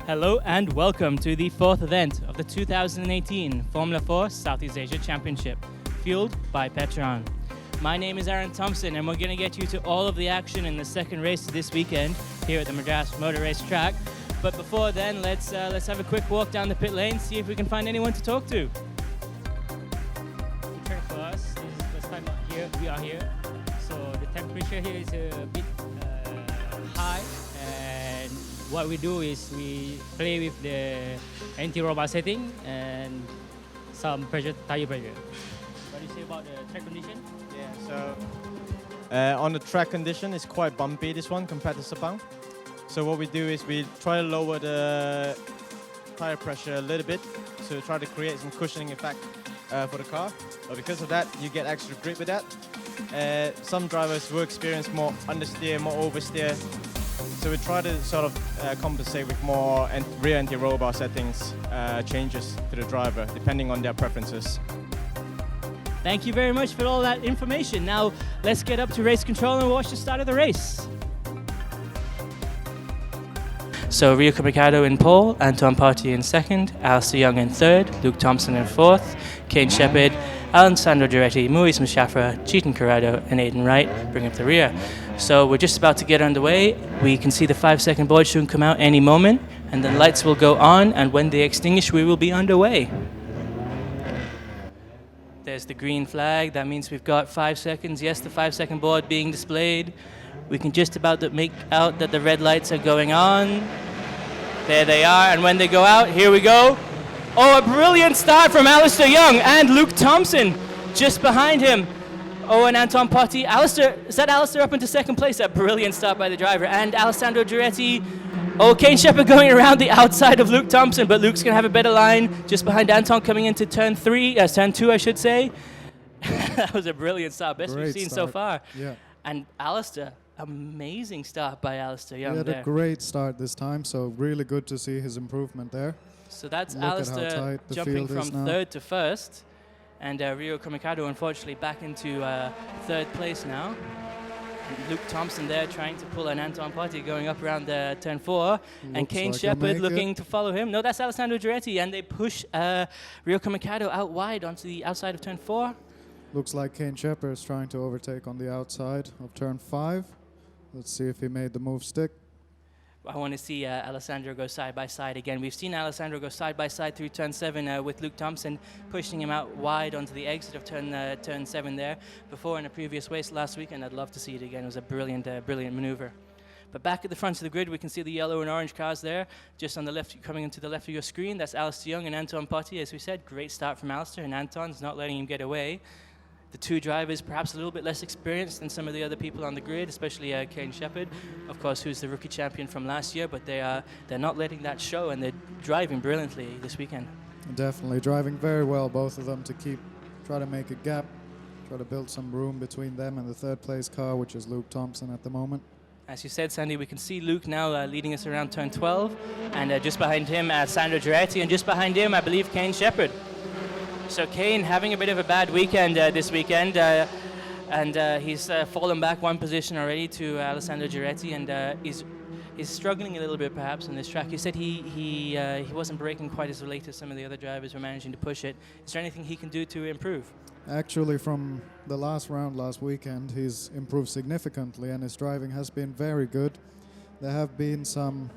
Hello and welcome to the fourth event of the 2018 Formula 4 Southeast Asia Championship, fueled by Petron. My name is Aaron Thompson and we're going to get you to all of the action in the second race this weekend here at the Madras Motor Race track. But before then, let's have a quick walk down the pit lane, see if we can find anyone to talk to. Turn for us, this is the first time here, we are here. So the temperature here is a bit high. And what we do is we play with the anti-robot setting and some tire pressure. What do you say about the track condition? Yeah, so on the track condition, it's quite bumpy, this one, compared to Sepang. So what we do is we try to lower the tire pressure a little bit to try to create some cushioning effect for the car. But because of that, you get extra grip with that. Some drivers will experience more understeer, more oversteer. So we try to sort of compensate with more rear anti-roll settings changes to the driver, depending on their preferences. Thank you very much for all that information. Now let's get up to race control and watch the start of the race. So Rio Kamikado in pole, Anton Party in second, Alistair Yoong in third, Luke Thompson in fourth, Cain Shepherd, Alessandro Giretti, Muis Mashafra, Chetan Corrado and Aiden Wright bring up the rear. So we're just about to get underway. We can see the 5-second board soon come out any moment, and then lights will go on, and when they extinguish, we will be underway. There's the green flag. That means we've got 5 seconds. Yes, the 5-second board being displayed. We can just about make out that the red lights are going on. There they are, and when they go out, here we go. Oh, a brilliant start from Alistair Yoong and Luke Thompson just behind him. Oh, and Anton Potty. Is that Alistair up into second place? A brilliant start by the driver. And Alessandro Giretti. Oh, Cain Shepherd going around the outside of Luke Thompson, but Luke's going to have a better line just behind Anton coming into turn 2, I should say. That was a brilliant start, best we've seen so far. Yeah. And Alistair, amazing start by Alistair Yoong. He had a great start this time, so really good to see his improvement there. So that's Look Alistair jumping from third to first. And Rio Kamikado, unfortunately, back into third place now. And Luke Thompson there trying to pull an Anton Potty going up around turn 4. And Cain Shepherd looking to follow him. No, that's Alessandro Giretti. And they push Rio Kamikado out wide onto the outside of turn 4. Looks like Cain Shepherd is trying to overtake on the outside of turn 5. Let's see if he made the move stick. I want to see Alessandro go side by side again. We've seen Alessandro go side by side through turn 7 with Luke Thompson pushing him out wide onto the exit of turn 7 there before in a previous race last week, and I'd love to see it again. It was a brilliant maneuver. But back at the front of the grid, we can see the yellow and orange cars there, just on the left, coming into the left of your screen. That's Alistair Yoong and Anton Potty, as we said. Great start from Alistair, and Anton's not letting him get away. The two drivers perhaps a little bit less experienced than some of the other people on the grid, especially Cain Shepherd, of course, who's the rookie champion from last year, but they're not letting that show, and they're driving brilliantly this weekend. Definitely driving very well, both of them, to try to make a gap, try to build some room between them and the third place car, which is Luke Thompson at the moment. As you said, Sandy, we can see Luke now leading us around turn 12, and just behind him, Sandro Giretti, and just behind him, I believe, Cain Shepherd. So Cain having a bit of a bad weekend this weekend, and he's fallen back one position already to Alessandro Giretti, and he's struggling a little bit perhaps on this track. He said he wasn't braking quite as late as some of the other drivers were managing to push it. Is there anything he can do to improve? Actually, from the last round last weekend, he's improved significantly, and his driving has been very good. There have been some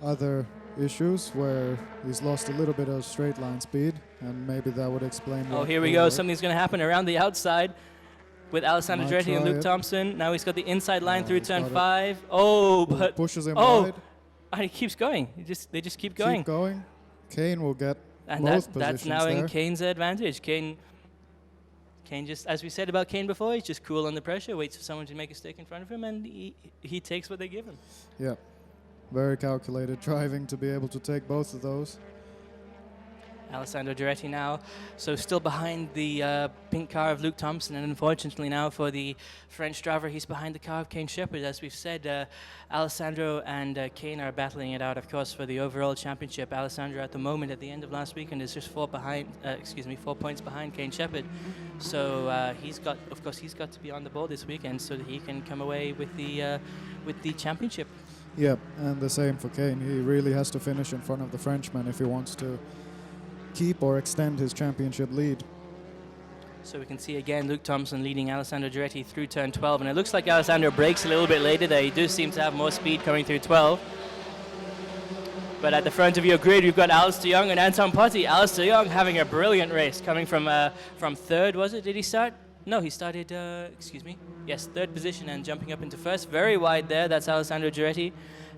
other issues where he's lost a little bit of straight line speed, and maybe that would explain. Oh, here we go. Something's going to happen around the outside with Alessandro Giretti and Luke Thompson. Now he's got the inside line through turn 5. Oh, but pushes him wide. And he keeps going. They just keep going. Keep going. Cain will get and both that's now there. In Cain's advantage. Cain just, as we said about Cain before, he's just cool under pressure, waits for someone to make a mistake in front of him, and he takes what they give him. Yeah. Very calculated driving to be able to take both of those. Alessandro Giretti now, so still behind the pink car of Luke Thompson, and unfortunately now for the French driver, he's behind the car of Cain Shepherd. As we've said, Alessandro and Cain are battling it out, of course, for the overall championship. Alessandro at the moment, at the end of last weekend, is just 4 points behind Cain Shepherd. So he's got to be on the ball this weekend so that he can come away with the championship. Yep, and the same for Cain. He really has to finish in front of the Frenchman if he wants to keep or extend his championship lead. So we can see again Luke Thompson leading Alessandro Giretti through turn 12, and it looks like Alessandro breaks a little bit later there. He does seem to have more speed coming through 12. But at the front of your grid, we've got Alistair Yoong and Anton Potty. Alistair Yoong having a brilliant race, coming from third, was it? Did he start? No, he started, yes, third position and jumping up into first. Very wide there. That's Alessandro Giretti,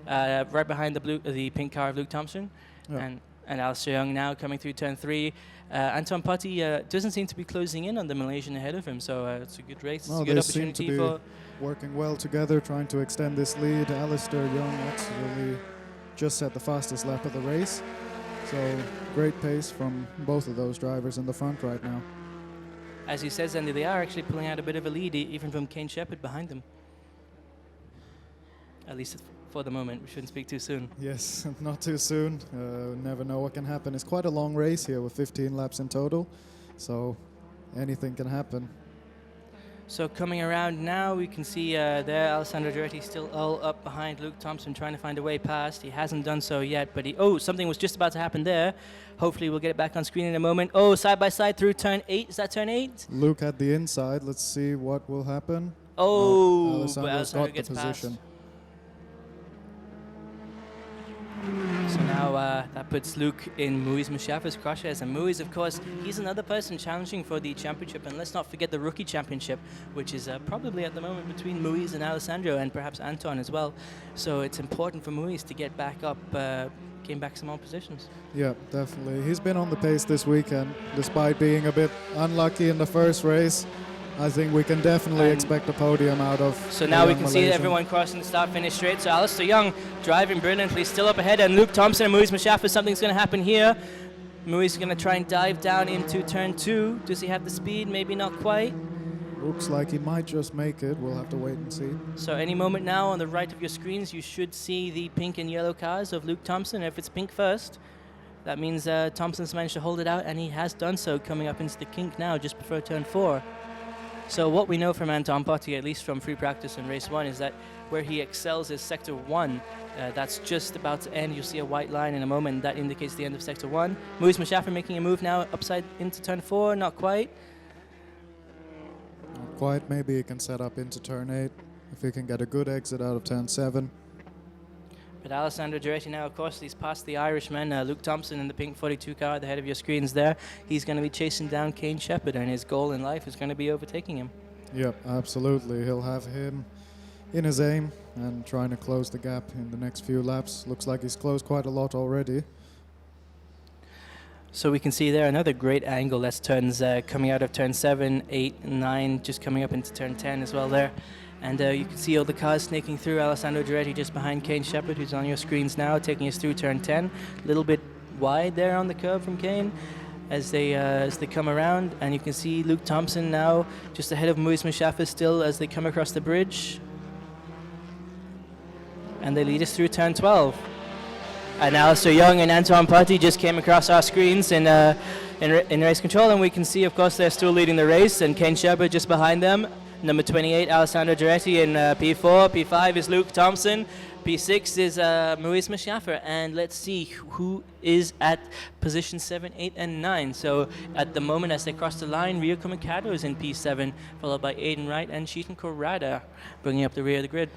right behind the pink car of Luke Thompson. Yeah. And Alistair Yoong now coming through turn 3. Anton Potty doesn't seem to be closing in on the Malaysian ahead of him, so it's a good race. Well, it's a good they seem opportunity to be for... working well together, trying to extend this lead. Alistair Yoong actually just set the fastest lap of the race. So great pace from both of those drivers in the front right now. As you said, Zandy, they are actually pulling out a bit of a lead, even from Cain Shepherd behind them. At least for the moment. We shouldn't speak too soon. Yes, not too soon. Never know what can happen. It's quite a long race here with 15 laps in total, so anything can happen. So coming around now, we can see there Alessandro Giretti still all up behind Luke Thompson, trying to find a way past. He hasn't done so yet, but something was just about to happen there. Hopefully we'll get it back on screen in a moment. Oh, side by side through turn 8. Is that turn 8? Luke at the inside. Let's see what will happen. Oh, Alessandro's but Alessandro got gets the position. past. So now that puts Luke in Muiz Mushafa's crosshairs. And Muiz, of course, he's another person challenging for the championship. And let's not forget the rookie championship, which is probably at the moment between Muiz and Alessandro, and perhaps Anton as well. So it's important for Muiz to get back up, gain back some more positions. Yeah, definitely. He's been on the pace this weekend, despite being a bit unlucky in the first race. I think we can definitely expect a podium out of. So now we can see Malaysian. everyone crossing the start-finish straight. So Alistair Yoong driving brilliantly, still up ahead, and Luke Thompson and Muiz Mushafa. Something's going to happen here. Muiz is going to try and dive down into turn 2. Does he have the speed? Maybe not quite. Looks like he might just make it. We'll have to wait and see. So any moment now on the right of your screens, you should see the pink and yellow cars of Luke Thompson. If it's pink first, that means Thompson's managed to hold it out, and he has done so, coming up into the kink now, just before turn 4. So what we know from Anton Potty, at least from free practice in race 1, is that where he excels is sector 1. That's just about to end. You'll see a white line in a moment. That indicates the end of sector 1. Muiz Mushafa making a move now upside into turn 4. Not quite. Not quite. Maybe he can set up into turn 8 if he can get a good exit out of turn 7. But Alessandro Giretti now, of course, he's past the Irishman, Luke Thompson in the pink 42 car at the head of your screens there. He's going to be chasing down Cain Shepherd, and his goal in life is going to be overtaking him. Yep, absolutely. He'll have him in his aim and trying to close the gap in the next few laps. Looks like he's closed quite a lot already. So we can see there another great angle. That's turns coming out of turn 7, 8, and 9, just coming up into turn 10 as well there. And you can see all the cars snaking through. Alessandro Giretti just behind Cain Shepherd, who's on your screens now, taking us through turn 10. A little bit wide there on the curve from Cain as they come around. And you can see Luke Thompson now just ahead of Muiz Mushafa still as they come across the bridge. And they lead us through turn 12. And Alistair Yoong and Anton Potty just came across our screens in race control. And we can see, of course, they're still leading the race. And Cain Shepherd just behind them. Number 28, Alessandro Giretti in P4. P5 is Luke Thompson. P6 is Muiz Mushafa. And let's see who is at position 7, 8, and 9. So at the moment, as they cross the line, Rio Kumikado is in P7, followed by Aiden Wright and Sheetan Corrada, bringing up the rear of the grid.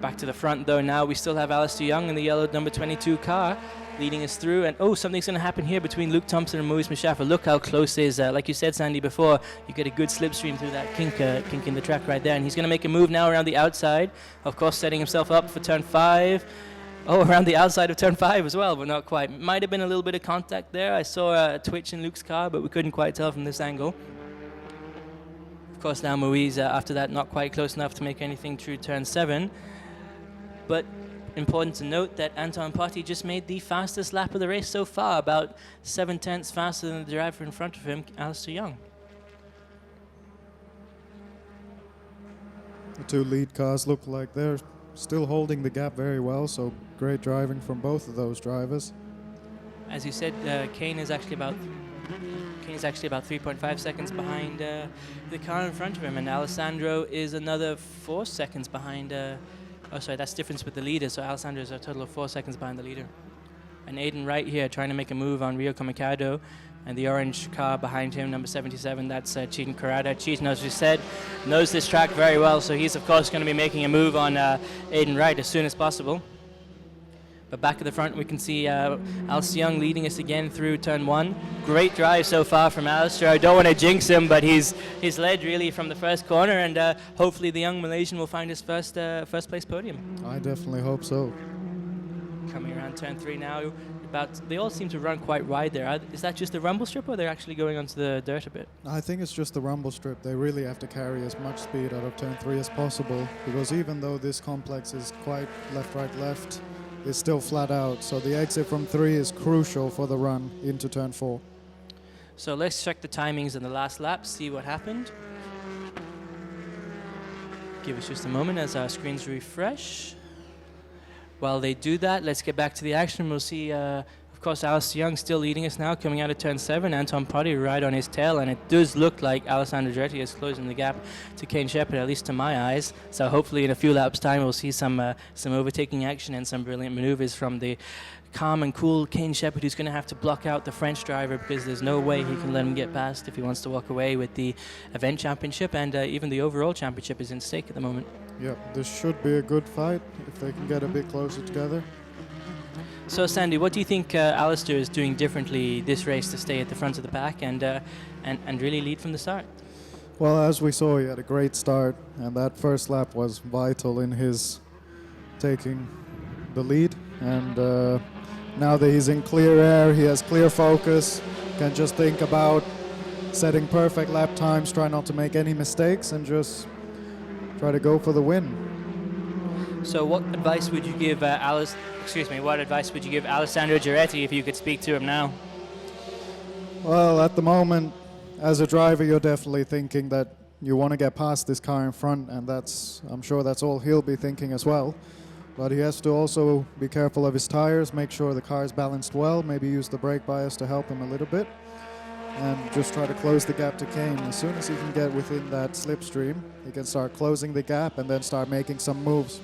Back to the front, though, now we still have Alistair Yoong in the yellow number 22 car, leading us through. And something's going to happen here between Luke Thompson and Muiz Mushafa. Look how close it is. Like you said, Sandy, before, you get a good slipstream through that kink in the track right there. And he's going to make a move now around the outside, of course, setting himself up for turn 5. Oh, around the outside of turn 5 as well, but not quite. Might have been a little bit of contact there. I saw a twitch in Luke's car, but we couldn't quite tell from this angle. Of course, now Muiz, after that, not quite close enough to make anything through turn 7. But important to note that Anton Potty just made the fastest lap of the race so far, about 7/10 faster than the driver in front of him, Alistair Yoong. The two lead cars look like they're still holding the gap very well, so great driving from both of those drivers. As you said, Cain is actually about 3.5 seconds behind the car in front of him, and Alessandro is another 4 seconds behind Oh, sorry, that's difference with the leader. So Alessandro is a total of 4 seconds behind the leader. And Aiden right here trying to make a move on Rio Kamikado. And the orange car behind him, number 77, that's Cheatin Karada. Cheatin, as we said, knows this track very well. So he's, of course, going to be making a move on Aiden Wright as soon as possible. But back at the front, we can see Alistair Yoong leading us again through turn 1. Great drive so far from Alistair. I don't want to jinx him, but he's led really from the first corner, and hopefully the young Malaysian will find his first place podium. I definitely hope so. Coming around turn 3 now. They all seem to run quite wide there. Is that just the rumble strip, or they're actually going onto the dirt a bit? I think it's just the rumble strip. They really have to carry as much speed out of turn 3 as possible, because even though this complex is quite left, right, left, it's still flat out. So the exit from 3 is crucial for the run into turn 4. So let's check the timings in the last lap, see what happened. Give us just a moment as our screens refresh. While they do that, let's get back to the action. We'll see, of course, Alistair Yoong still leading us now, coming out of turn 7. Anton Potty right on his tail, and it does look like Alessandro Giretti is closing the gap to Cain Shepherd, at least to my eyes. So hopefully in a few laps' time, we'll see some overtaking action and some brilliant maneuvers from the calm and cool Cain Shepherd, who's going to have to block out the French driver, because there's no way he can let him get past if he wants to walk away with the event championship, and even the overall championship is in stake at the moment. Yeah, this should be a good fight if they can get a bit closer together. So Sandy, what do you think Alistair is doing differently this race to stay at the front of the pack and really lead from the start? Well, as we saw, he had a great start, and that first lap was vital in his taking the lead. And now that he's in clear air, he has clear focus, can just think about setting perfect lap times, try not to make any mistakes, and just try to go for the win. So what advice would you give what advice would you give Alessandro Giretti if you could speak to him now? Well, at the moment, as a driver, you're definitely thinking that you want to get past this car in front, and I'm sure that's all he'll be thinking as well. But he has to also be careful of his tires, make sure the car is balanced well, maybe use the brake bias to help him a little bit, and just try to close the gap to Cain. As soon as he can get within that slipstream, he can start closing the gap and then start making some moves.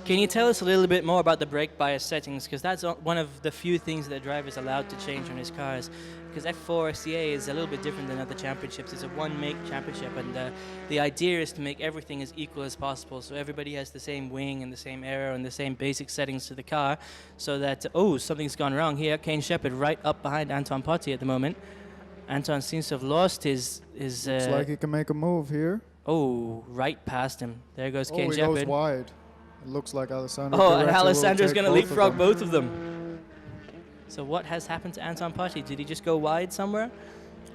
Can you tell us a little bit more about the brake bias settings? Because that's one of the few things that the driver is allowed to change on his cars. Because F4SEA is a little bit different than other championships. It's a one-make championship, and the idea is to make everything as equal as possible. So everybody has the same wing and the same aero and the same basic settings to the car, so that, something's gone wrong here. Cain Shepherd right up behind Anton Potty at the moment. Anton seems to have lost his... Looks like he can make a move here. Oh, right past him. There goes Cain Shepherd. He goes wide. It looks like Alessandro. Oh, and Alessandro's going to leapfrog both of them. So what has happened to Anton Potty? Did he just go wide somewhere?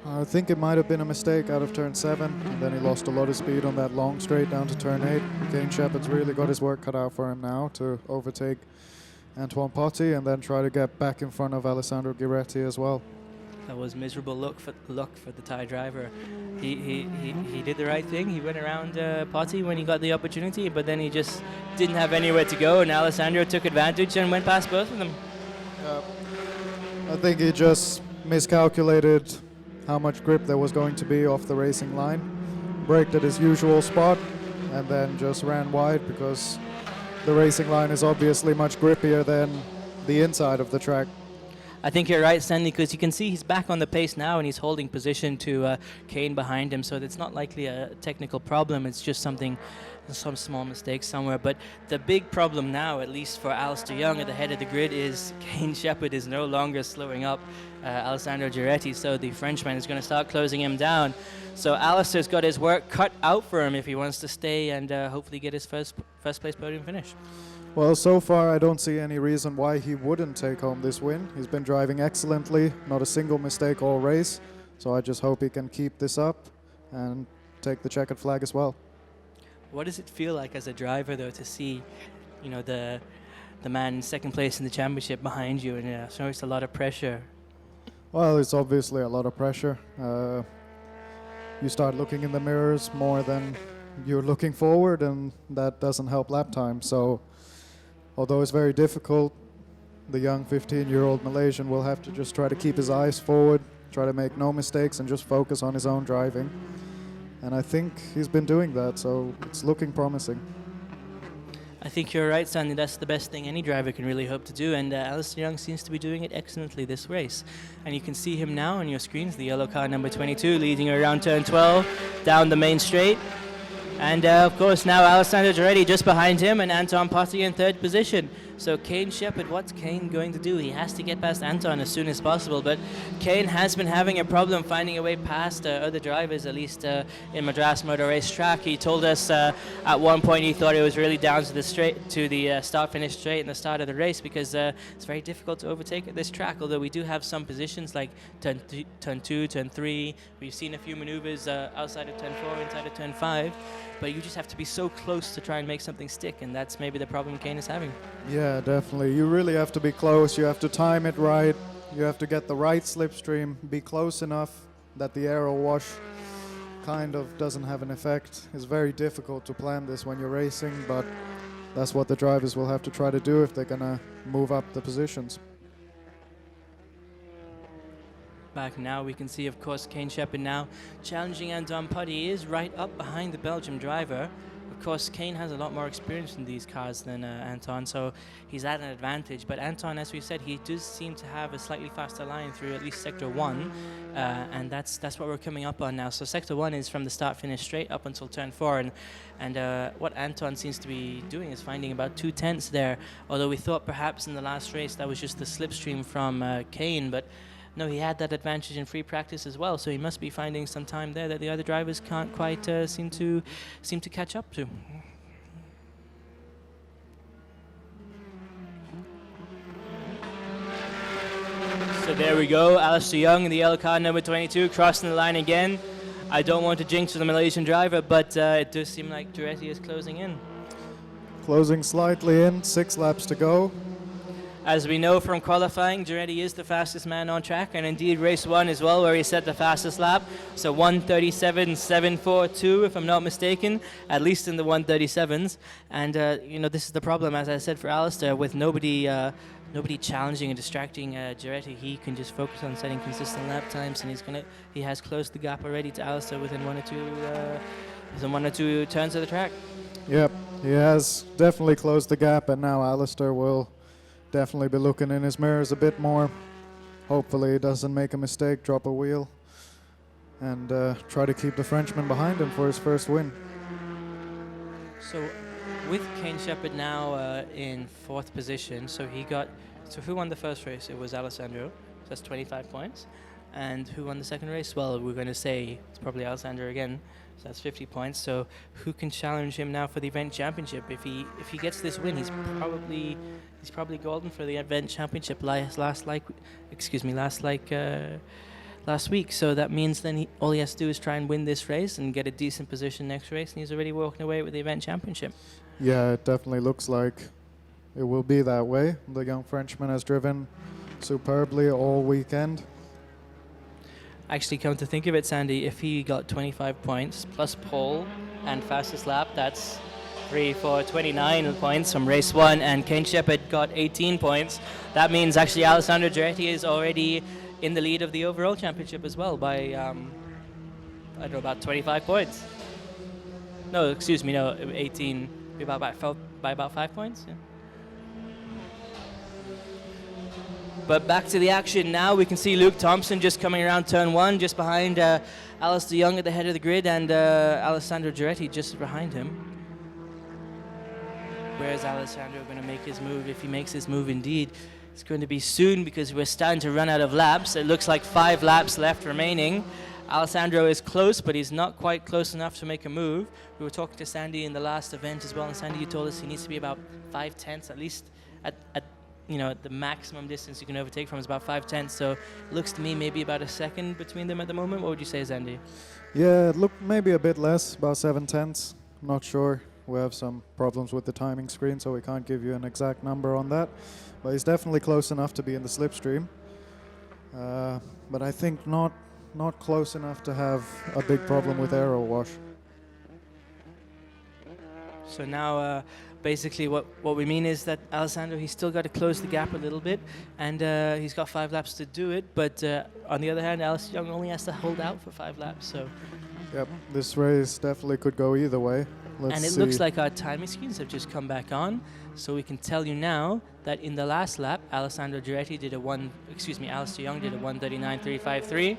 I think it might have been a mistake out of turn 7, and then he lost a lot of speed on that long straight down to turn 8. Cain Shepherd's really got his work cut out for him now to overtake Antoine Potty and then try to get back in front of Alessandro Giretti as well. That was miserable luck for the Thai driver. He did the right thing. He went around Potty when he got the opportunity, but then he just didn't have anywhere to go, and Alessandro took advantage and went past both of them. I think he just miscalculated how much grip there was going to be off the racing line, braked at his usual spot, and then just ran wide, because the racing line is obviously much grippier than the inside of the track. I think you're right, Stanley, because you can see he's back on the pace now and he's holding position to Cain behind him, so it's not likely a technical problem. It's just some small mistake somewhere. But the big problem now, at least for Alistair Yoong at the head of the grid, is Cain Shepherd is no longer slowing up Alessandro Giretti, so the Frenchman is going to start closing him down. So Alistair's got his work cut out for him if he wants to stay and hopefully get his first place podium finish. Well, so far I don't see any reason why he wouldn't take home this win. He's been driving excellently, not a single mistake all race. So I just hope he can keep this up and take the checkered flag as well. What does it feel like as a driver, though, to see, the man in second place in the championship behind you, and so it's a lot of pressure? Well, it's obviously a lot of pressure. You start looking in the mirrors more than you're looking forward, and that doesn't help lap time. So although it's very difficult, the young 15-year-old Malaysian will have to just try to keep his eyes forward, try to make no mistakes, and just focus on his own driving. And I think he's been doing that, so it's looking promising. I think you're right, Sandy. That's the best thing any driver can really hope to do, and Alistair Yoong seems to be doing it excellently this race. And you can see him now on your screens, the yellow car number 22, leading around turn 12, down the main straight. And of course now Alessandro Giretti just behind him, and Anton Potty in third position. So Cain Shepherd, what's Cain going to do? He has to get past Anton as soon as possible, but Cain has been having a problem finding a way past other drivers, at least in Madras Motor Race Track. He told us at one point he thought it was really down to the start-finish straight in the start of the race, because it's very difficult to overtake at this track, although we do have some positions like turn 2, turn 3. We've seen a few maneuvers outside of turn 4, inside of turn 5. But you just have to be so close to try and make something stick, and that's maybe the problem Cain is having. Yeah, definitely. You really have to be close. You have to time it right. You have to get the right slipstream, be close enough that the aero wash kind of doesn't have an effect. It's very difficult to plan this when you're racing, but that's what the drivers will have to try to do if they're going to move up the positions. Back now, we can see, of course, Cain Shepherd now challenging Anton Potty. He is right up behind the Belgium driver. Of course, Cain has a lot more experience in these cars than Anton, so he's at an advantage. But Anton, as we said, he does seem to have a slightly faster line through at least Sector 1, and that's what we're coming up on now. So Sector 1 is from the start-finish straight up until turn 4, and what Anton seems to be doing is finding about 2/10 there, although we thought perhaps in the last race that was just the slipstream from Cain, but no, he had that advantage in free practice as well, so he must be finding some time there that the other drivers can't quite seem to catch up to. So there we go, Alistair Yoong in the yellow car number 22 crossing the line again. I don't want to jinx the Malaysian driver, but it does seem like Giretti is closing in. Closing slightly in, 6 laps to go. As we know from qualifying, Giretti is the fastest man on track, and indeed race 1 as well, where he set the fastest lap. So 1:37.742, if I'm not mistaken, at least in the 1:37s. And this is the problem, as I said, for Alistair, with nobody challenging and distracting Giretti. He can just focus on setting consistent lap times, and he has closed the gap already to Alistair within one or two turns of the track. Yep, he has definitely closed the gap, and now Alistair will definitely be looking in his mirrors a bit more. Hopefully he doesn't make a mistake, drop a wheel, and try to keep the Frenchman behind him for his first win. So with Cain Shepherd now in 4th position, so who won the first race? It was Alessandro, so that's 25 points. And who won the second race? Well, we're going to say it's probably Alessandro again, so that's 50 points. So who can challenge him now for the event championship? If he gets this win, he's probably golden for the event championship last week. So that means then all he has to do is try and win this race and get a decent position next race, and he's already walking away with the event championship. Yeah, it definitely looks like it will be that way. The young Frenchman has driven superbly all weekend. Actually, come to think of it, Sandy, if he got 25 points plus pole and fastest lap, that's 29 points from race 1, and Cain Shepherd got 18 points. That means actually Alessandro Giretti is already in the lead of the overall championship as well by, about 25 points. No, excuse me, no, 18, by about 5 points. Yeah. But back to the action now. We can see Luke Thompson just coming around turn 1, just behind Alistair Yoong at the head of the grid, and Alessandro Giretti just behind him. Where is Alessandro going to make his move? If he makes his move indeed, it's going to be soon, because we're starting to run out of laps. It looks like 5 laps left remaining. Alessandro is close, but he's not quite close enough to make a move. We were talking to Sandy in the last event as well, and Sandy, you told us he needs to be about 5/10 at least at the maximum distance you can overtake from is about 5/10. So it looks to me maybe about a second between them at the moment. What would you say, Sandy? Yeah, look, maybe a bit less, about 7/10. Not sure. We have some problems with the timing screen, so we can't give you an exact number on that. But he's definitely close enough to be in the slipstream. But I think not close enough to have a big problem with aero wash. So now basically what we mean is that Alessandro, he's still got to close the gap a little bit, and he's got 5 laps to do it. But on the other hand, Alistair Yoong only has to hold out for 5 laps. So yep, this race definitely could go either way. Let's And it see. looks like our timing screens have just come back on, so we can tell you now that in the last lap, Alister Young did a 1:39.353,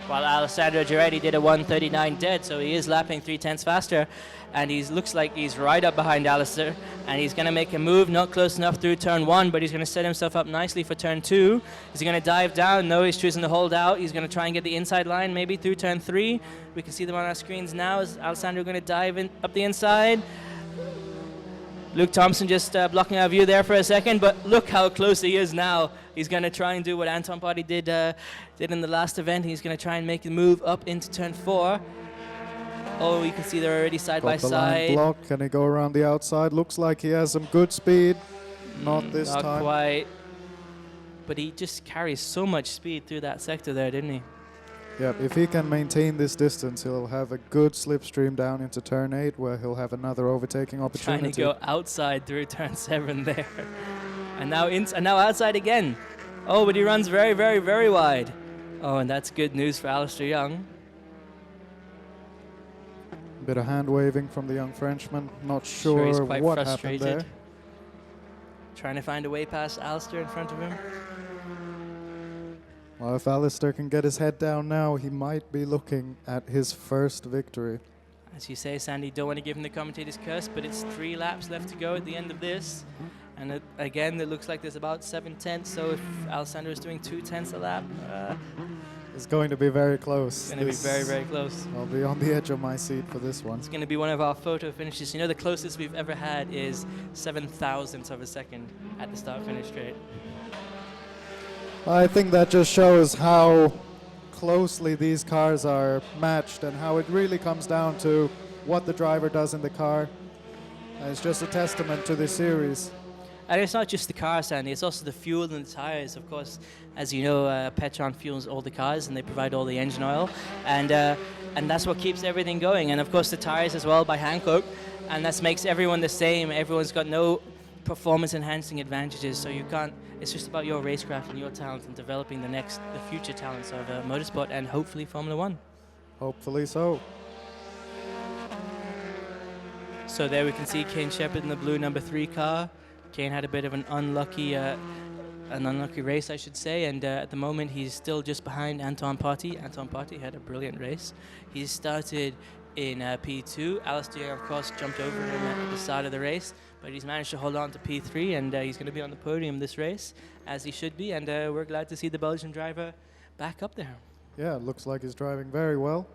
while Alessandro Giretti did a 1:39 dead, so he is lapping 3/10 faster, and he looks like he's right up behind Alister, and he's going to make a move, not close enough through turn 1, but he's going to set himself up nicely for turn 2. Is he going to dive down? No, he's choosing to hold out. He's going to try and get the inside line, maybe through turn 3. We can see them on our screens now. Is Alessandro going to dive in up the inside? Luke Thompson just blocking our view there for a second, but look how close he is now. He's going to try and do what Anton Potty did in the last event. He's going to try and make the move up into turn 4. Oh, you can see they're already side by Got the line side. blocked. Can he go around the outside? Looks like he has some good speed. Not this Not time. quite. But he just carries so much speed through that sector there, didn't he? Yeah, if he can maintain this distance, he'll have a good slipstream down into turn 8, where he'll have another overtaking Trying opportunity. to go outside through turn 7 there. And now outside again. Oh, but he runs very, very, very wide. Oh, and that's good news for Alister Young. Bit of hand waving from the young Frenchman. Not Sure, he's sure quite what happened frustrated. there. Trying to find a way past Alister in front of him. Well, if Alistair can get his head down now, he might be looking at his first victory. As you say, Sandy, don't want to give him the commentator's curse, but it's 3 laps left to go at the end of this. And again, it looks like there's about 7/10, so if Alessandro is doing 2/10 a lap, It's going to be very close. it's going to be very, very close. I'll be on the edge of my seat for this one. It's going to be one of our photo finishes. You know, the closest we've ever had is 7/1000ths of a second at the start-finish straight. I think that just shows how closely these cars are matched and how it really comes down to what the driver does in the car. And it's just a testament to this series. And it's not just the car, Sandy, it's also the fuel and the tires. Of course, as you know, Petron fuels all the cars and they provide all the engine oil. And that's what keeps everything going. And of course, the tires as well by Hankook. And that makes everyone the same. Everyone's got no performance enhancing advantages. So you can't, it's just about your racecraft and your talent and developing the future talents of motorsport and hopefully Formula One. Hopefully so. So there we can see Cain Shepherd in the blue number 3 car. Cain had a bit of an unlucky race, I should say, and at the moment he's still just behind Anton Potty. Anton Potty had a brilliant race. He started in P2. Alister, of course, jumped over him at the start of the race, but he's managed to hold on to P3, and he's going to be on the podium this race, as he should be, and we're glad to see the Belgian driver back up there. Yeah, it looks like he's driving very well.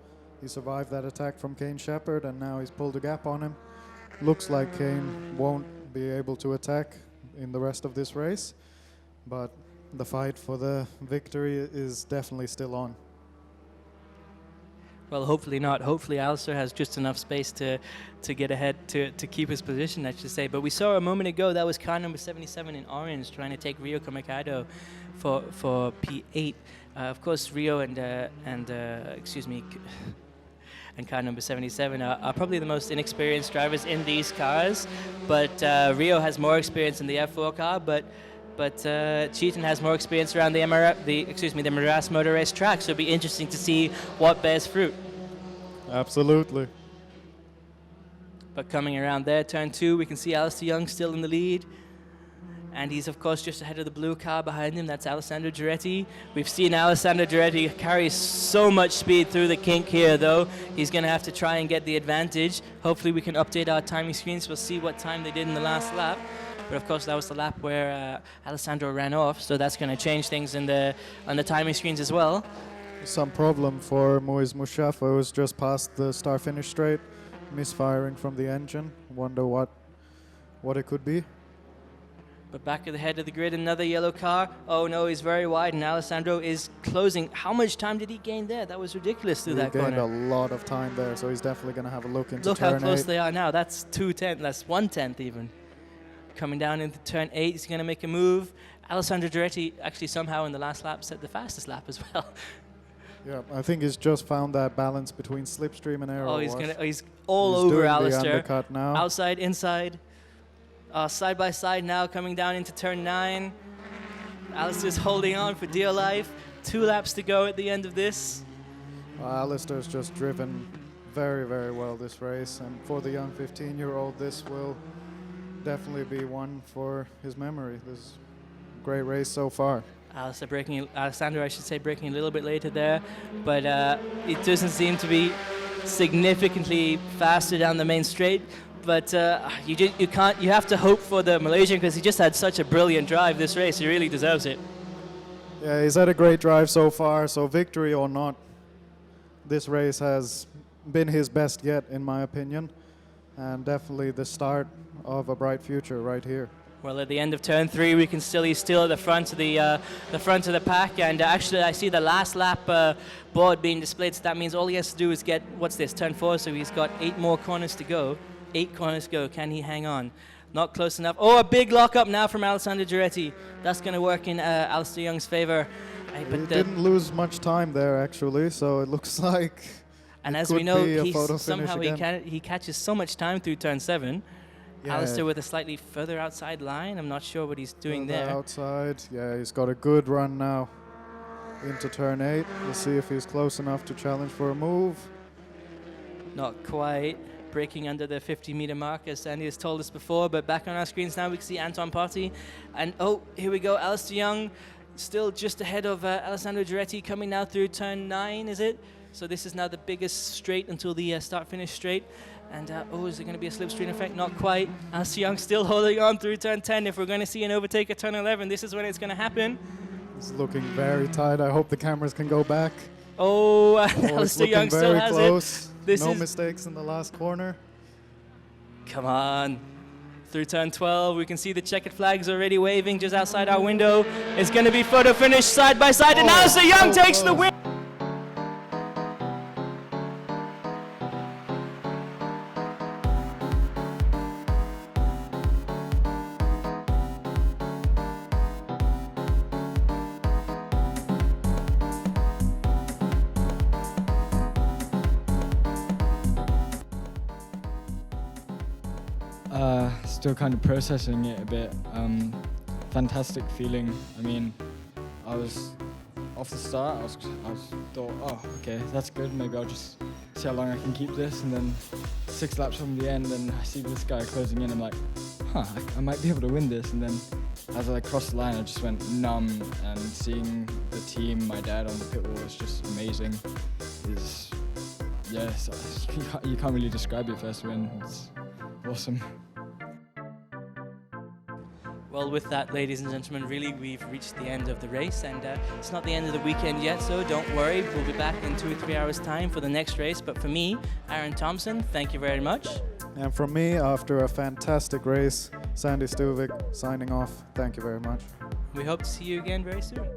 He survived that attack from Cain Shepherd, and now he's pulled a gap on him. Looks like Cain won't be able to attack in the rest of this race, but the fight for the victory is definitely still on. Well, hopefully not. Hopefully Alister has just enough space to get ahead, to keep his position, I should say. But we saw a moment ago, that was car number 77 in orange trying to take Rio Kamikado for P8. Of course, Rio and car number 77 are probably the most inexperienced drivers in these cars, but Rio has more experience in the F4 car, but Cheaton has more experience around the Maras Motor Race track, so it'll be interesting to see what bears fruit. Absolutely. But coming around there, turn 2, we can see Alister Young still in the lead. And he's, of course, just ahead of the blue car behind him. That's Alessandro Giretti. We've seen Alessandro Giretti carry so much speed through the kink here, though. He's going to have to try and get the advantage. Hopefully we can update our timing screens. We'll see what time they did in the last lap. But, of course, that was the lap where Alessandro ran off. So that's going to change things on the timing screens as well. Some problem for Moise Mushafa, who's just past the start-finish straight. Misfiring from the engine. Wonder what it could be. But back at the head of the grid, another yellow car. Oh no, he's very wide, and Alessandro is closing. How much time did he gain there? That was ridiculous through that corner. He gained a lot of time there, so he's definitely going to have a look into Look turn 8. how close they are now. That's 2/10. That's 1/10 even. Coming down into turn 8, he's going to make a move. Alessandro Giretti actually somehow in the last lap set the fastest lap as well. Yeah, I think he's just found that balance between slipstream and aero. Oh, he's all over doing Alister. the undercut now. Outside, inside. Side by side now, coming down into turn 9. Alister's holding on for dear life. 2 laps to go at the end of this. Alistair's just driven very, very well this race, and for the young 15-year-old, this will definitely be one for his memory. This is a great race so far. Alessandro, I should say, breaking a little bit later there, but it doesn't seem to be significantly faster down the main straight. But you have to hope for the Malaysian, because he just had such a brilliant drive this race. He really deserves it. Yeah, he's had a great drive so far, so victory or not, this race has been his best yet, in my opinion, and definitely the start of a bright future right here. Well, at the end of turn 3, we can he's still at the front of the pack, and actually I see the last lap board being displayed, so that means all he has to do is get, turn 4, so he's got 8 more corners to go. 8 corners to go. Can he hang on? Not close enough. Oh, a big lockup now from Alessandro Giretti. That's going to work in Alistair Young's favor. He didn't lose much time there, actually, so it looks like. And as we know, he catches so much time through turn 7. Yeah. Alistair with a slightly further outside line. I'm not sure what he's doing there. Outside, yeah, he's got a good run now into turn 8. We'll see if he's close enough to challenge for a move. Not quite. Breaking under the 50-meter mark, as Sandy has told us before, but back on our screens now we can see Anton Party, and oh, here we go, Alistair Young still just ahead of Alessandro Giretti, coming now through turn 9, is it? So this is now the biggest straight until the start-finish straight, and is there going to be a slipstream effect? Not quite. Alistair Young still holding on through turn 10. If we're going to see an overtake at turn 11, this is when it's going to happen. It's looking very tight. I hope the cameras can go back. Oh, Alistair Young still has close. it. No mistakes in the last corner. Come on. Through turn 12, we can see the checkered flags already waving just outside our window. It's going to be photo finish side by side, and Alistair Young takes the win. Still kind of processing it a bit. Fantastic feeling. I mean, I was off the start. I was thought, oh, okay, that's good. Maybe I'll just see how long I can keep this. And then 6 laps from the end, and I see this guy closing in. I'm like, I might be able to win this. And then as I crossed the line, I just went numb. And seeing the team, my dad on the pit wall was just amazing. You can't really describe your first win. It's awesome. Well, with that, ladies and gentlemen, really we've reached the end of the race, and it's not the end of the weekend yet, so don't worry. We'll be back in 2 or 3 hours' time for the next race. But for me, Aaron Thompson, thank you very much. And from me, after a fantastic race, Sandy Stuvik signing off. Thank you very much. We hope to see you again very soon.